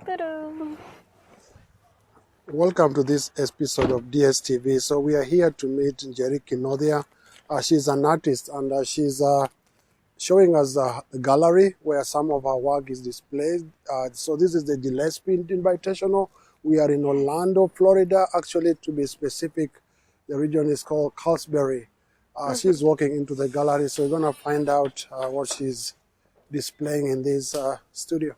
Ta-da. Welcome to this episode of DSTV. So we are here to meet Njeri Kinuthia. She's an artist and she's showing us a gallery where some of her work is displayed. So this is the Gillespie Invitational. We are in Orlando, Florida. Actually, to be specific, the region is called Casselberry. She's walking into the gallery, so we're going to find out what she's displaying in this studio.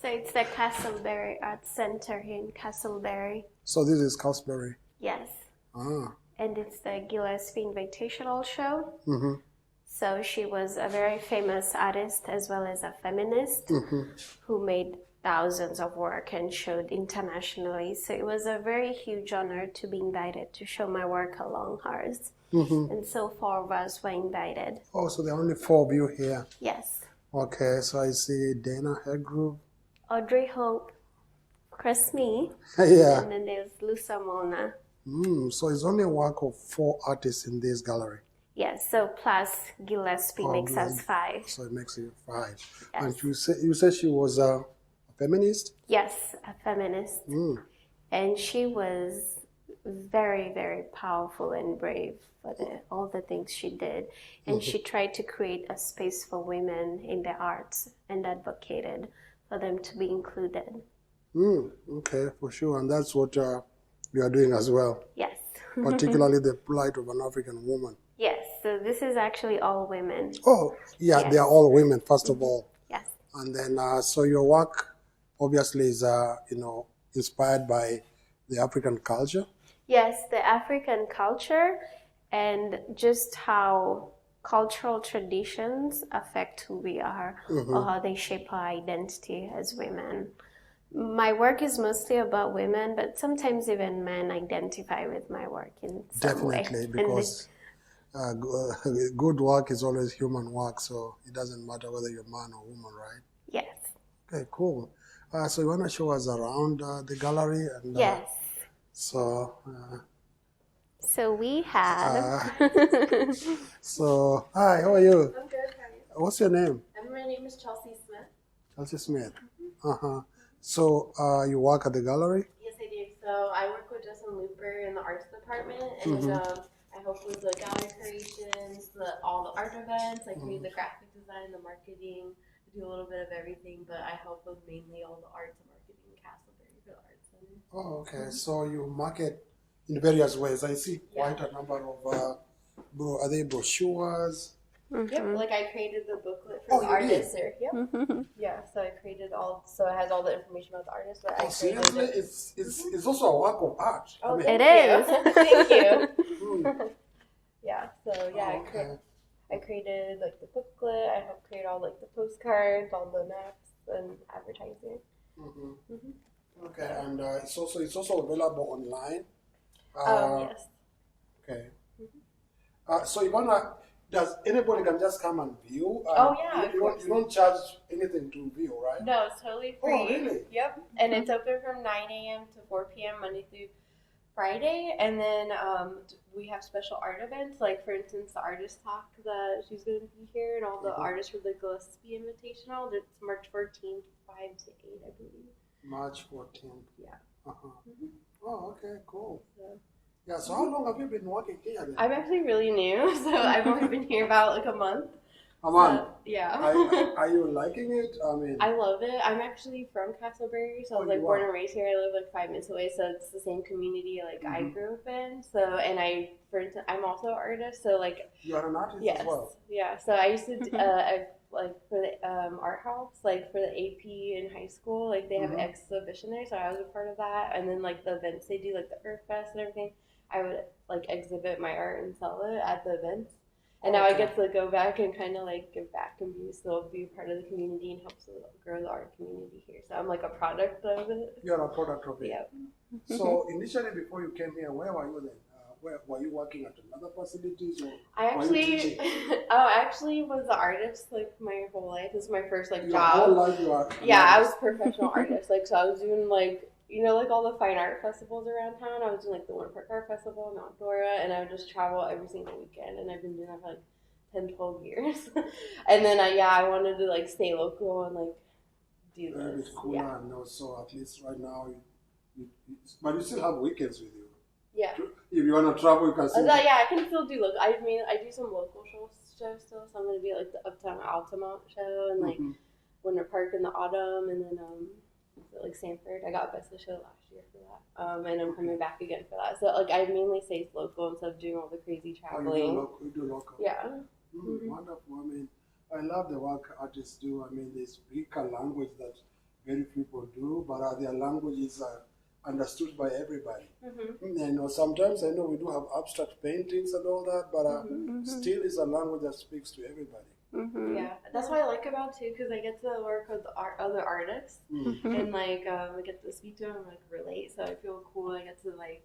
So it's the Casselberry Arts Center here in Casselberry. So this is Casselberry. Yes. Ah. And it's the Gillespie Invitational show. Mm-hmm. So she was a very famous artist as well as a feminist who made thousands of work and showed internationally. So it was a very huge honor to be invited to show my work along hers. And so 4 of us were invited. Oh, so there are only 4 of you here. Yes. Okay, so I see Dana Headgroup. Audrey Hope, Chris Me, Yeah. and then there's Lusa Mona. So it's only a work of 4 artists in this gallery. Yes, so plus Gillespie makes us 5. So it makes it 5. Yes. And you said she was a feminist? Yes, a feminist. And she was very, very powerful and brave for all the things she did. And she tried to create a space for women in the arts and advocated for them to be included. Okay, for sure. And that's what you are doing as well. Yes. Particularly the plight of an African woman. Yes, so this is actually all women. Oh, yeah, Yes. they are all women, first of all. Yes. And then, so your work obviously is, inspired by the African culture. Yes, the African culture and just how cultural traditions affect who we are or how they shape our identity as women. My work is mostly about women, but sometimes even men identify with my work in some way. Definitely, because good work is always human work, so it doesn't matter whether you're man or woman, right? Yes. Okay, cool. So you want to show us around the gallery? And, Yes. So we have... So, hi, how are you? I'm good. How are you? What's your name? My name is Chelsea Smith. Chelsea Smith. So you work at the gallery? Yes, I do. So I work with Justin Looper in the arts department, and I help with the gallery creations, all the art events. I create the graphic design, the marketing. I do a little bit of everything, but I help with mainly all the arts and marketing in Casselberry for the Arts Center. Oh, okay. So you market in various ways. I see quite a number of, are they brochures? Yep, like I created the booklet for the artists there. Yep. Yeah, so I created so it has all the information about the artist. But I seriously? It's also a work of art. Oh, It is. Thank you. Yeah, so yeah, I created like the booklet. I helped create all like the postcards, all the maps, and advertising. Okay, and it's also available online. Yes. Okay. So does anybody can just come and view? You don't charge anything to view, right? No, it's totally free. Oh, really? Yep. And it's open from 9 a.m. to 4 p.m. Monday through Friday. And then we have special art events, like for instance, the artist talk that she's going to be here, and all the artists for the Gillespie Invitational. It's March 14th, 5 to 8, I believe. March 14th. Yeah. Oh, okay, cool. Yeah, so how long have you been working here then? I'm actually really new, so I've only been here about like a month. A month? Yeah. Are you liking it? I mean, I love it. I'm actually from Casselberry, so I was like born and raised here. I live like 5 minutes away, so it's the same community like I grew up in. So, and for instance, I'm also an artist, so like. You're an artist yes, as well? Yeah, so I used to like for the art house, like for the AP in high school, like they have exhibition there, so I was a part of that. And then like the events they do, like the Earth Fest and everything, I would like exhibit my art and sell it at the events. And now I get to go back and kind of like give back and be a part of the community and help grow the art community here. So I'm like a product of it. You're a product of it. Yeah. So initially, before you came here, where were you then? Where were you working at another facilities? Or I actually was the artist like my whole life. This is my first like job. Whole life you are. I was a professional artist. Like so, I was doing like like all the fine art festivals around town. I was doing like the Warren Park Art Festival, Mount Dora, and I would just travel every single weekend. And I've been doing that for like 10, 12 years. And then I wanted to like stay local and like do A little this. bit cooler, and also at least right now, but you still have weekends with you. Yeah. If you want to travel, you can still. I can still do local. I mean, I do some local shows still, so I'm gonna be like the Uptown Altamont show and like Winter Park in the autumn, and then like Sanford. I got Best of Show last year for that, and I'm coming back again for that. So like I mainly stay local instead of doing all the crazy traveling. Oh, you do local. Yeah. Wonderful. I mean, I love the work artists do. I mean, they speak a language that very few people do, but their language is understood by everybody. You know, sometimes I know we do have abstract paintings and all that, but still is a language that speaks to everybody. Yeah, that's what I like about it too, because I get to work with other artists and like I get to speak to them and like relate. So I feel cool. I get to like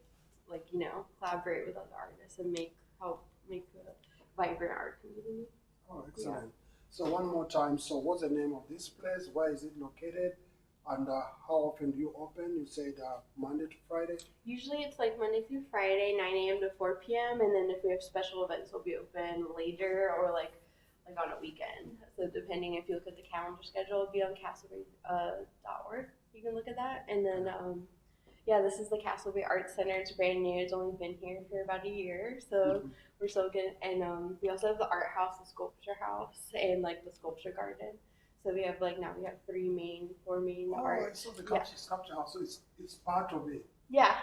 you know, collaborate with other artists and help make a vibrant art community. Oh, excellent. So one more time. So what's the name of this place? Where is it located? And how often do you open? You said Monday to Friday? Usually it's like Monday through Friday, 9 a.m. to 4 p.m. And then if we have special events, we'll be open later or like on a weekend. So depending, if you look at the calendar schedule, it'll be on Casselberry.org. You can look at that. And then, this is the Casselberry Arts Center. It's brand new. It's only been here for about a year. So we're so good. And we also have the art house, the sculpture house, and like the sculpture garden. So we have four main art. So the sculpture house, so it's part of it. Yeah.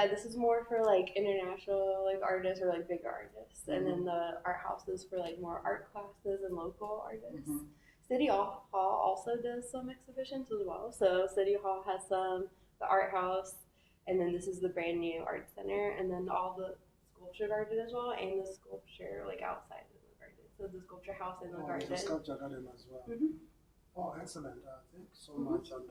This is more for like international like artists or like bigger artists, and then the art house is for like more art classes and local artists. City Hall also does some exhibitions as well. So City Hall has the art house, and then this is the brand new art center, and then all the sculpture garden as well, and the sculpture like outside of the garden. So the sculpture house and the garden. The sculpture garden as well. Oh, excellent! Thank you so much, and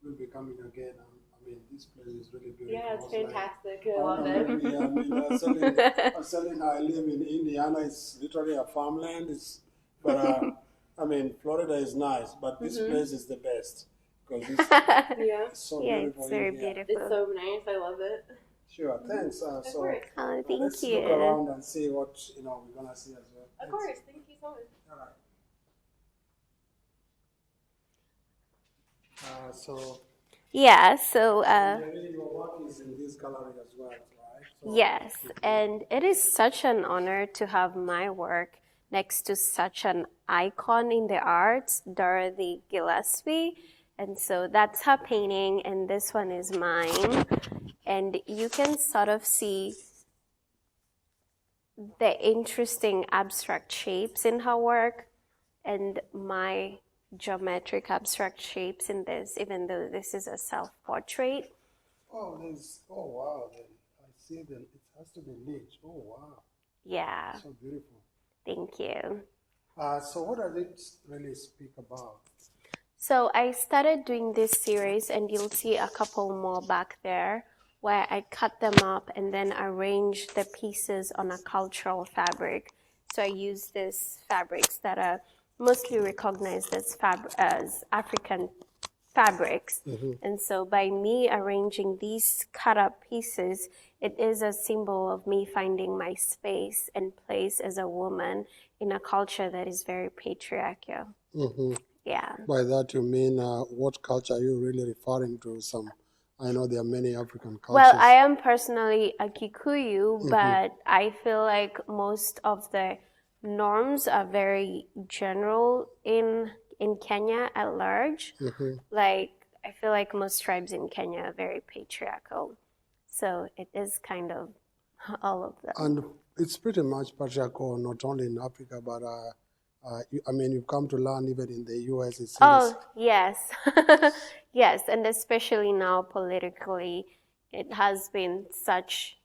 we'll be coming again. I mean, this place is really beautiful. Yeah, it's fantastic. I love it. Yeah, I mean, I was telling her I live in Indiana. It's literally a farmland. But I mean, Florida is nice, but this place is the best because it's so beautiful. It's very beautiful. It's so nice. I love it. Sure, thanks. Of So course. Thank let's you. look around and see what we're gonna see as well. Of course. Thank you so much. All right. So your work is in this gallery as well, right? So, yes, and it is such an honor to have my work next to such an icon in the arts, Dorothy Gillespie. And so that's her painting, and this one is mine. And you can sort of see the interesting abstract shapes in her work and my geometric abstract shapes in this, even though this is a self-portrait. Oh, wow. Then I see that it has to be niche. Oh, wow. Yeah. So beautiful. Thank you. So what does it really speak about? So I started doing this series, and you'll see a couple more back there, where I cut them up and then arrange the pieces on a cultural fabric. So I use these fabrics that are mostly recognized as African fabrics. And so by me arranging these cut up pieces, it is a symbol of me finding my space and place as a woman in a culture that is very patriarchal. Yeah. By that you mean what culture are you really referring to? I know there are many African cultures. Well, I am personally a Kikuyu, but I feel like most of the norms are very general in Kenya at large. Like, I feel like most tribes in Kenya are very patriarchal. So it is kind of all of them. And it's pretty much patriarchal, not only in Africa, but you've come to learn even in the U.S. Yes. Yes, and especially now politically, it has been such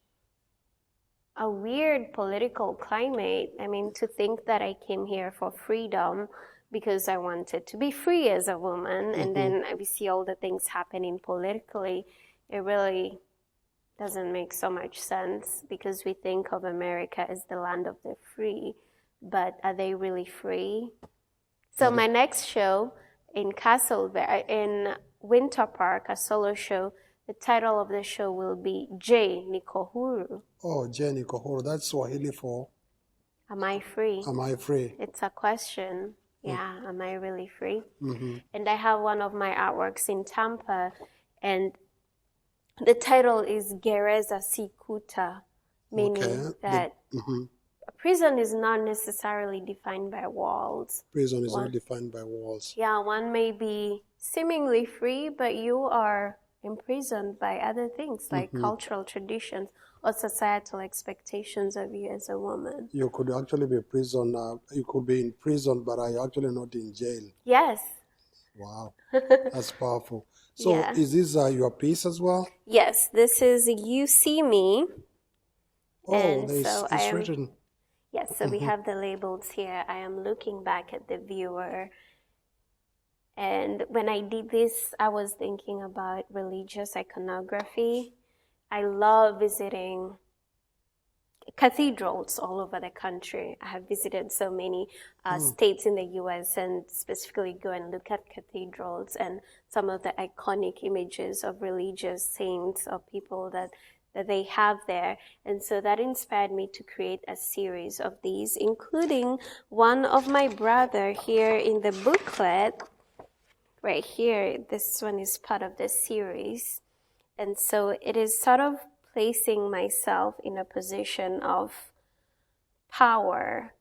a weird political climate. I mean, to think that I came here for freedom because I wanted to be free as a woman, and then we see all the things happening politically, it really doesn't make so much sense, because we think of America as the land of the free, but are they really free? So my next show in Casselberry, in Winter Park, a solo show, the title of the show will be Njeri Kinuthia. Oh, Njeri Kinuthia. That's Swahili for? Am I free? Am I free? It's a question. Yeah, am I really free? Mm-hmm. And I have one of my artworks in Tampa, and the title is Gereza Sikuta, meaning that a prison is not necessarily defined by walls. Prison is not defined by walls. Yeah, one may be seemingly free, but you are imprisoned by other things like cultural traditions or societal expectations of you as a woman. You could actually be you could be in prison, but are actually not in jail. Yes. Wow, that's powerful. So Yeah. is this your piece as well? Yes, this is You See Me. Oh, And it's written. Yes, so we have the labels here. I am looking back at the viewer. And when I did this, I was thinking about religious iconography. I love visiting cathedrals all over the country. I have visited so many states in the US and specifically go and look at cathedrals and some of the iconic images of religious saints or people that they have there. And so that inspired me to create a series of these, including one of my brother here in the booklet. Right here, this one is part of the series. And so it is sort of placing myself in a position of power,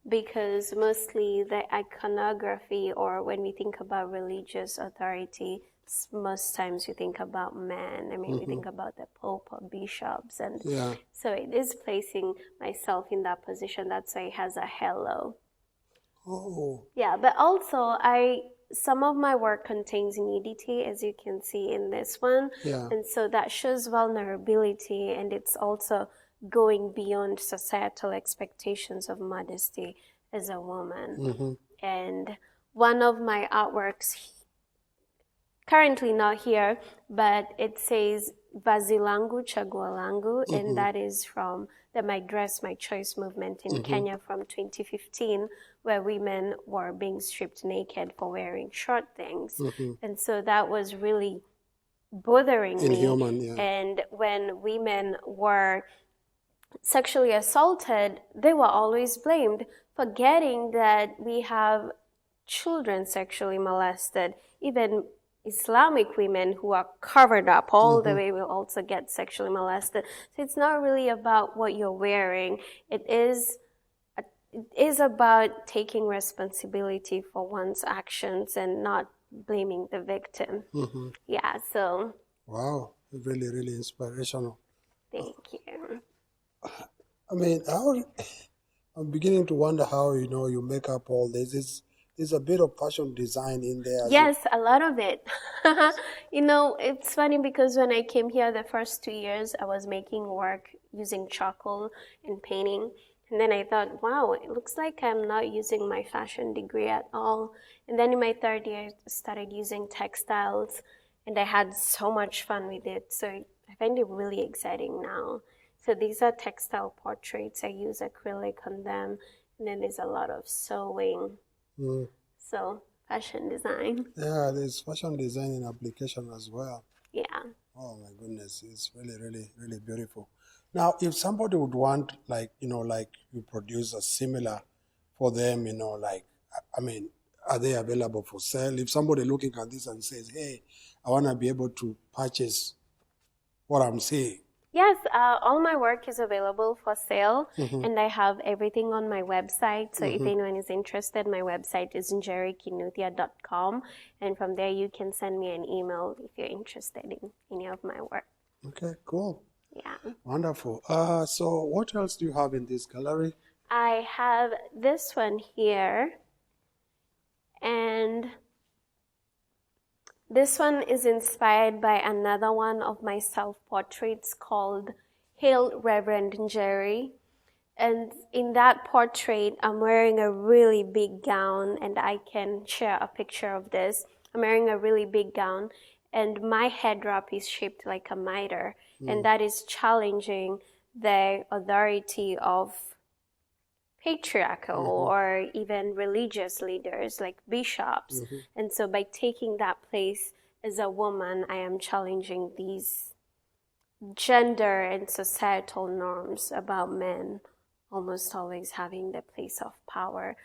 because mostly the iconography, or when we think about religious authority, most times we think about men. I mean, we think about the Pope or bishops. And so it is placing myself in that position. That's why it has a halo. Oh. Yeah, but also some of my work contains nudity, as you can see in this one. Yeah. And so that shows vulnerability, and it's also going beyond societal expectations of modesty as a woman. And one of my artworks, currently not here, but it says Vazi langu chaguo langu, and that is from the My Dress, My Choice movement in Kenya from 2015, where women were being stripped naked for wearing short things. And so that was really bothering me. And when women were sexually assaulted, they were always blamed, forgetting that we have children sexually molested. Even Islamic women who are covered up all the way will also get sexually molested. So it's not really about what you're wearing. It is about taking responsibility for one's actions and not blaming the victim. Yeah, so. Wow, really, really inspirational. Thank you. I mean, I'm beginning to wonder how, you make up all this. There's a bit of fashion design in there. Yes, a lot of it. It's funny because when I came here the first 2 years, I was making work using charcoal and painting. And then I thought, wow, it looks like I'm not using my fashion degree at all. And then in my third year, I started using textiles, and I had so much fun with it. So I find it really exciting now. So these are textile portraits. I use acrylic on them. And then there's a lot of sewing. So fashion design. Yeah, there's fashion design in application as well. Yeah. Oh my goodness, it's really, really, really beautiful. Now, if somebody would want, like you produce a similar for them, are they available for sale? If somebody looking at this and says, hey, I want to be able to purchase what I'm seeing. Yes, all my work is available for sale, and I have everything on my website. So if anyone is interested, my website is njerikinuthia.com, and from there you can send me an email if you're interested in any of my work. Okay, cool. Yeah. Wonderful. So what else do you have in this gallery? I have this one here, and this one is inspired by another one of my self-portraits called Hail Reverend Njeri. And in that portrait, I'm wearing a really big gown, and I can share a picture of this. I'm wearing a really big gown, and my head wrap is shaped like a mitre, and that is challenging the authority of patriarchal or even religious leaders like bishops. And so by taking that place as a woman, I am challenging these gender and societal norms about men almost always having the place of power.